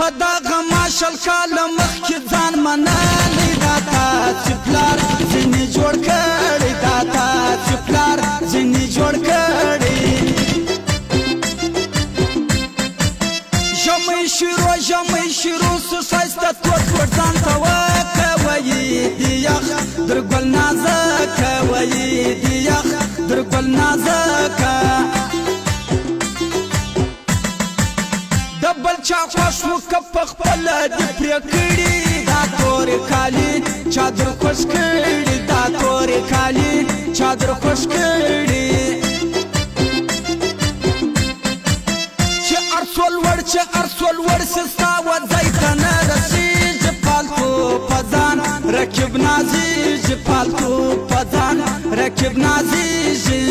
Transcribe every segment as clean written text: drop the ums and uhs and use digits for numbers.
په دغه ماشل کاله مخکې ځان منلی دا تا چې پلار ځینې جوړ کړی دا تا چې پلار ځینې جوړ کړی ژمی شروع سو ښایسته تور تور ځان ته وکوي د یخ در ګل نازکه ویي د یخ در ګل نازکه د بل چا خوښ و که په خپله دې پرې کړي دا تورې کالي چا در خوښ کړي دا تورې کالي چا در خوښ کړي چې ارسول ور سي ستا وځای ته نه رسېږي پالتو په ځان رکب نازېږي پالتو په ځان رکب نازېږي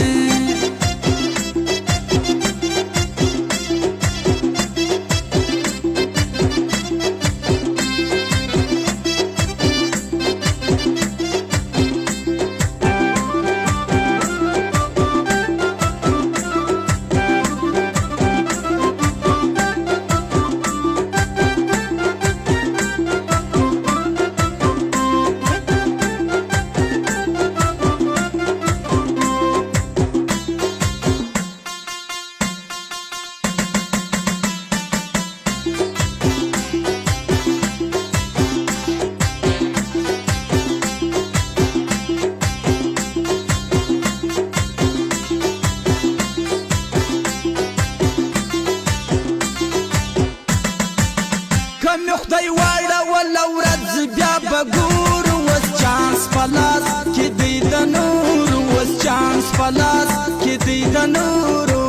کمی خدای واړوله ورځ بیا به ګورو اوس چانس په لاس کې دی د نورو اوس چانس په لاس کې دی د نورو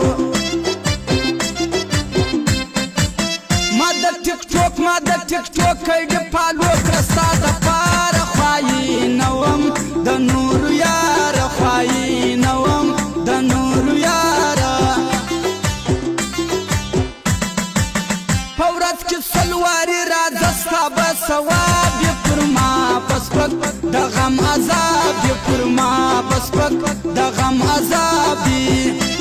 ما د ټیک ټوک کډې فالو کړه ستا دپاره خوایینه وم د نورو یاره خوایینه وم د نورو یاره په ورځ کې سلواري راځه ستا به ثواب یې پر ما په سپک د غم عذاب یې پر ما په سپک د غم عذاب یې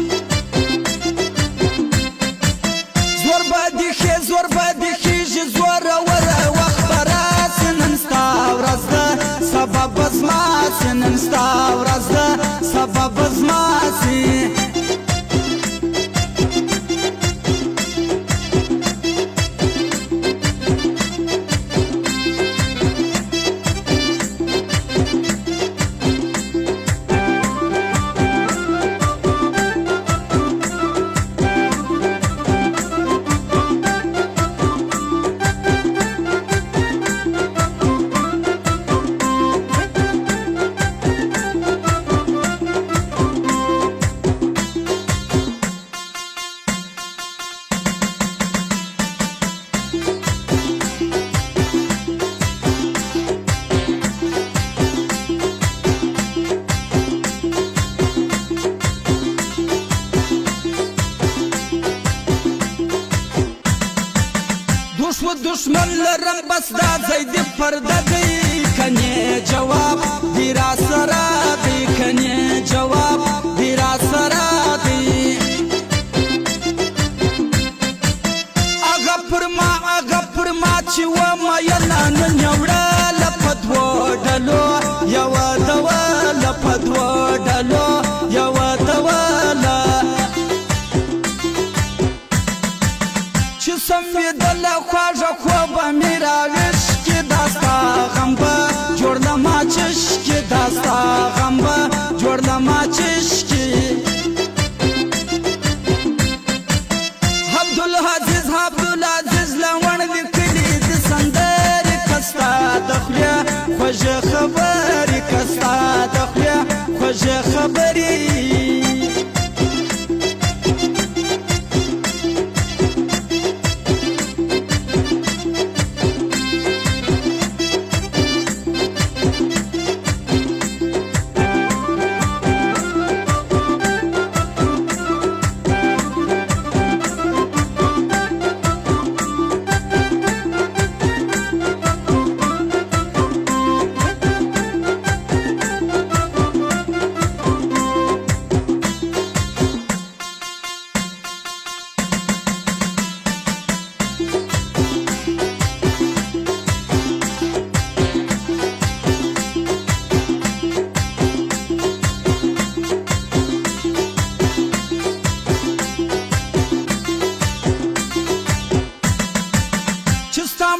زور به دې خېژي زوروره وخت به راسي نن ستا ورځ ده سبا به زما سي نن ستا ورځ ده سبا به زما سي دشمن لرم بس دا ځای دې پرده دی کنې جواب دی را سره دی کنې جواب دی را سره دی هغه پر ما چې ومه یله نن یې وړله په دوو ډلو یوه دوله په دوو ډلو یوه دوله چې سمېدله خواږه خوبه مې راویښ کې دا ستا غم به جوړ له ما چشکې دا ستا غم به جوړ له ما چشکې عبدالعزیز لوڼ لیکلي د سندرې که ستا د خولې خوږې خبرې که ستا د خولې خوږې خبرې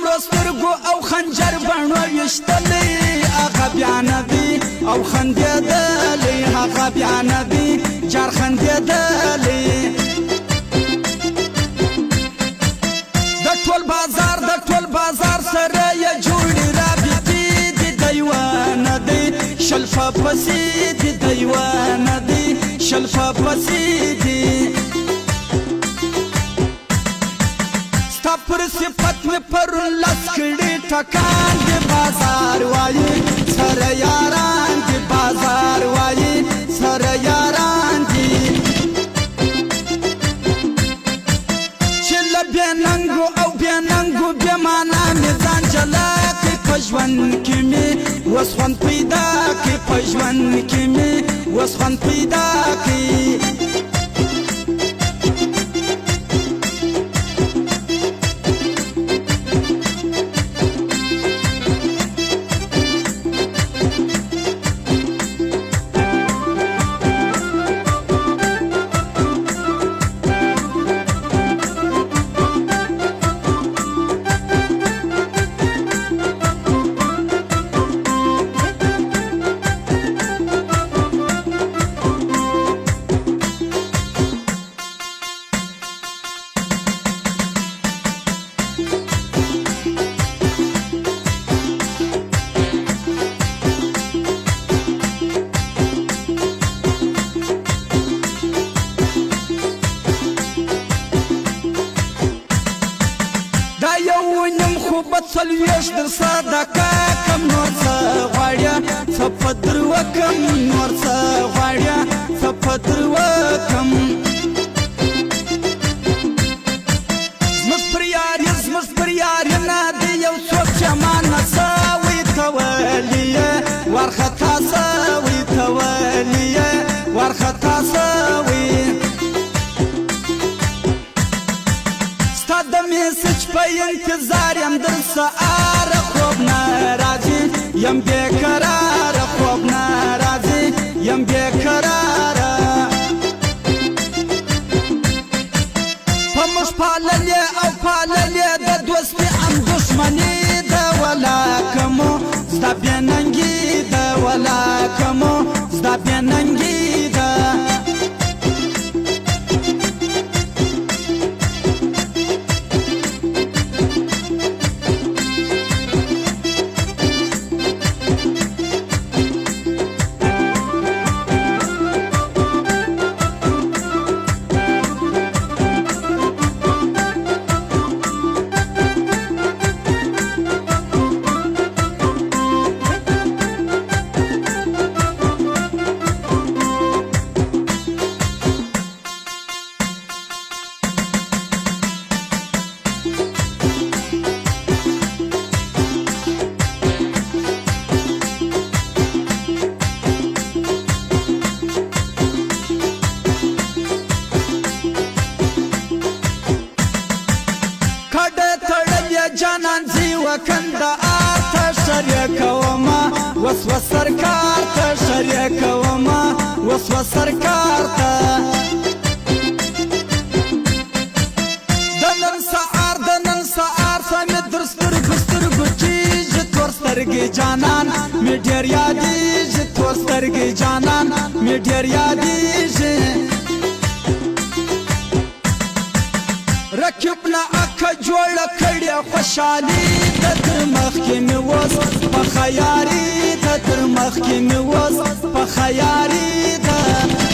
دومره سترګو او خنجر بڼو ویشتلی هغه بیا نه دی او خندېدلی هغه بیا نه دی جار خندېدلی د ټول بازار سره یې جوړې رابطې دي د یوه نه دی شلفه پسې دي د یوه نه دی شلفه پسې دي ستا پر صفت مې پرون لس کړي ټکان د بازار وایي سره یاران د بازار وایي سره یاران دي چې له بې ننګو او بې ننګو بې معنا مې ځان جلا کړي په ژوند کې مې اوس خوند پیدا کړي په ژوند کې مې اوس خوند پیدا کړي څلوېښت در صدقه کم نور څه غواړې څه په در وکم نور څه غواړې څه په در وکم زموږ پر یاري نه دی یو څوک چې ما نڅاوي کولي یې وارخطا سوي کولي یې وارخطا سوي د میسج په انتظار یم در سهاره خوب نه راځي یم بېقراره خوب نه راځي یم بېقراره په موږ پاللې او پاللې د دوستي ام دښمني د ولاکمو زده بې ننګي د ولاکمو زده بې ننګي ده جانان زی وکندهار ته شریکوما وسوه سرکار ته شریکوما وسوه سرکار ته د نن سهار سمې در سترګو کېږي تور سترګې جانان مې ډېر یادېږي تور سترګې جانان مې ډېر یادېږي رکب نه اکه جوړه کړې خوشحالي ته تر مخکې مې اوس په خیاري ته تر مخکې مې اوس په خیاري ده